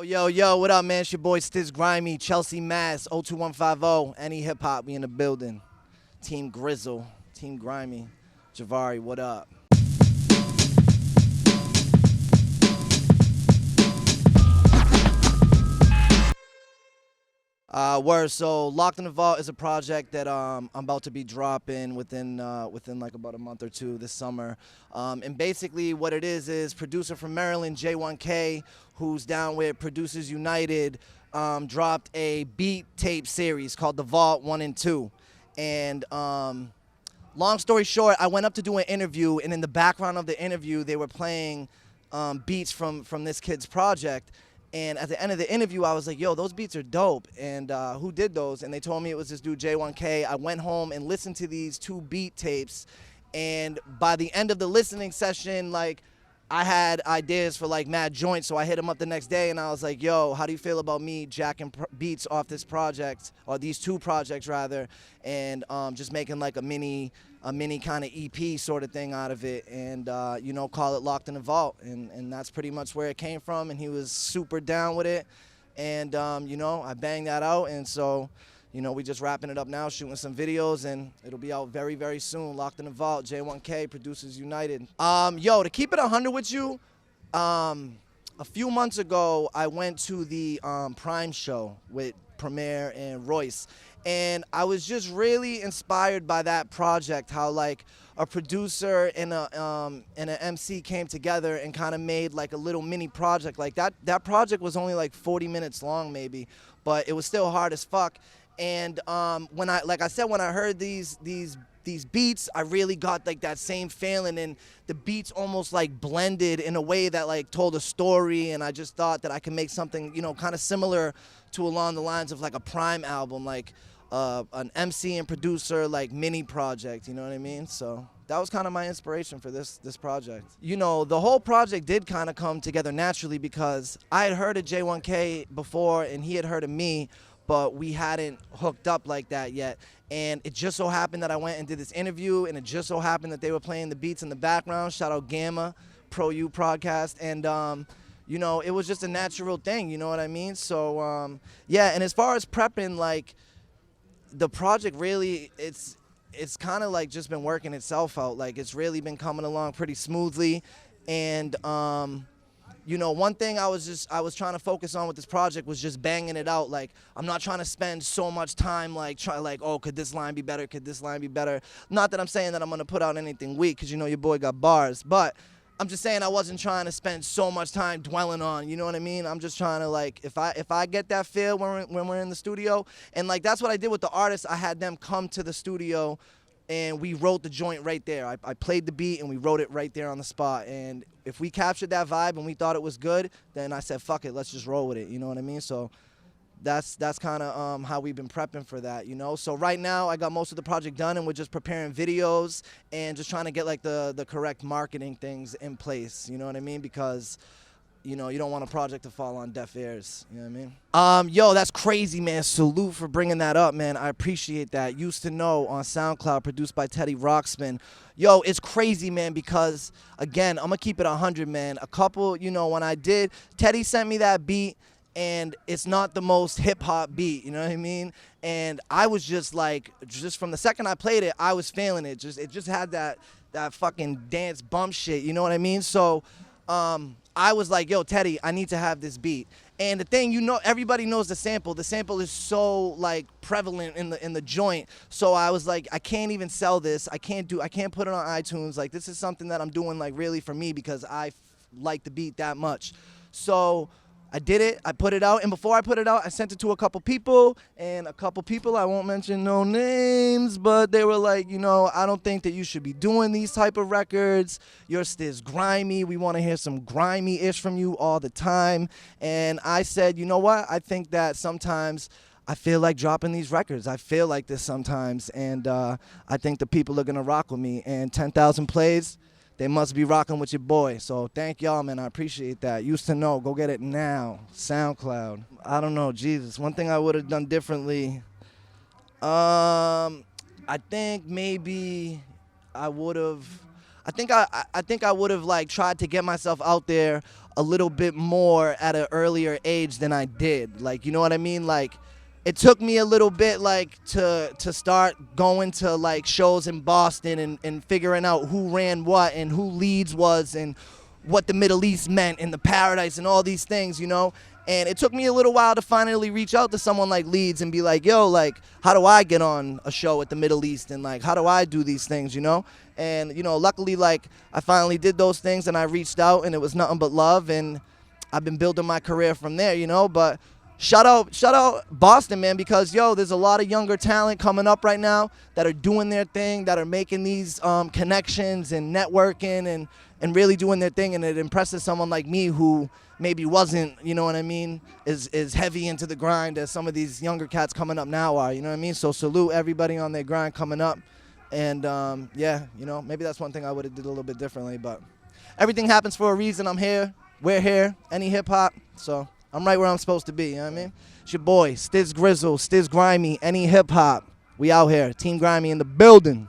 Yo, what up, man? It's your boy Stiz Grimey, Chelsea, Mass, 02150, NEHip-Hop, we in the building. Team Grizzle, Team Grimey, Javari, what up? So Locked in the Vault is a project that I'm about to be dropping within like about a month or two this summer. And basically what it is producer from Maryland, J1K, who's down with Producers United, dropped a beat tape series called The Vault 1 and 2. And long story short, I went up to do an interview, and in the background of the interview, they were playing beats from this kid's project. And at the end of the interview, I was like, yo, those beats are dope. And who did those? And they told me it was this dude, J1K. I went home and listened to these 2 beat tapes. And by the end of the listening session, like, I had ideas for like mad joints. So I hit him up the next day and I was like, yo, how do you feel about me jacking beats off this project, or these 2 projects rather, and just making like a mini kind of EP sort of thing out of it, and you know, call it Locked in the Vault, and that's pretty much where it came from. And he was super down with it, and you know, I banged that out, and so, you know, we just wrapping it up now, shooting some videos, and it'll be out very, very soon. Locked in the Vault, J1K, Producers United. Yo, to keep it 100 with you, a few months ago, I went to the Prime show with Premier and Royce, and I was just really inspired by that project, how like a producer and an MC came together and kind of made like a little mini project. Like that project was only like 40 minutes long maybe, but it was still hard as fuck. And when I heard these beats, I really got like that same feeling, and the beats almost like blended in a way that like told a story, and I just thought that I could make something, you know, kind of similar to along the lines of like a Prime album, like an MC and producer like mini project, you know what I mean? So that was kind of my inspiration for this project. You know, the whole project did kind of come together naturally because I had heard of J1K before and he had heard of me, but we hadn't hooked up like that yet. And it just so happened that I went and did this interview, and it just so happened that they were playing the beats in the background. Shout out Gamma, Pro U podcast. And, you know, it was just a natural thing, you know what I mean? So, yeah, and as far as prepping, like, the project really, it's kind of like just been working itself out. Like, it's really been coming along pretty smoothly. And, you know, one thing I was trying to focus on with this project was just banging it out. Like, I'm not trying to spend so much time like oh, could this line be better? Could this line be better? Not that I'm saying that I'm gonna put out anything weak, because you know your boy got bars, but I'm just saying I wasn't trying to spend so much time dwelling on, you know what I mean? I'm just trying to, like, if I get that feel when we're in the studio, and like that's what I did with the artists. I had them come to the studio and we wrote the joint right there. I played the beat and we wrote it right there on the spot. And if we captured that vibe and we thought it was good, then I said, fuck it, let's just roll with it, you know what I mean? So that's kind of how we've been prepping for that, you know? So right now I got most of the project done, and we're just preparing videos and just trying to get like the correct marketing things in place, you know what I mean? Because, you know, you don't want a project to fall on deaf ears, you know what I mean? Yo, that's crazy, man. Salute for bringing that up, man. I appreciate that. Used to Know on SoundCloud, produced by Teddy Rockspin. Yo, it's crazy, man, because, again, I'm going to keep it 100, man. A couple, you know, when I did, Teddy sent me that beat, and it's not the most hip-hop beat, you know what I mean? And I was just like, just from the second I played it, I was feeling it. It just had that fucking dance bump shit, you know what I mean? So, I was like, yo, Teddy, I need to have this beat. And the thing, you know, everybody knows the sample. The sample is so like prevalent in the joint. So I was like, I can't even sell this. I can't put it on iTunes. Like, this is something that I'm doing like really for me, because I like the beat that much. So I did it, I put it out, and before I put it out, I sent it to a couple people, and a couple people, I won't mention no names, but they were like, you know, I don't think that you should be doing these type of records. You're Stiz Grimey. We want to hear some grimy-ish from you all the time. And I said, you know what? I think that sometimes I feel like dropping these records. I feel like this sometimes, and I think the people are going to rock with me. And 10,000 plays, they must be rocking with your boy. So thank y'all, man. I appreciate that. Used to Know. Go get it now. SoundCloud. I don't know. Jesus. One thing I would have done differently. I think maybe I would have I think I would have like tried to get myself out there a little bit more at an earlier age than I did. Like, you know what I mean? Like, it took me a little bit like to start going to like shows in Boston and figuring out who ran what and who Leeds was and what the Middle East meant and the Paradise and all these things, you know? And it took me a little while to finally reach out to someone like Leeds and be like, yo, like, how do I get on a show at the Middle East? And, like, how do I do these things, you know? And, you know, luckily, like, I finally did those things and I reached out and it was nothing but love. And I've been building my career from there, you know? But shout out Boston, man, because, yo, there's a lot of younger talent coming up right now that are doing their thing, that are making these connections and networking and really doing their thing. And it impresses someone like me who maybe wasn't, you know what I mean, is heavy into the grind as some of these younger cats coming up now are, you know what I mean? So salute everybody on their grind coming up. And, yeah, you know, maybe that's one thing I would have did a little bit differently. But everything happens for a reason. I'm here. We're here. NEHip-Hop. So I'm right where I'm supposed to be, you know what I mean? It's your boy, Stiz Grimey, NEHip-Hop. We out here. Team Grimey in the building.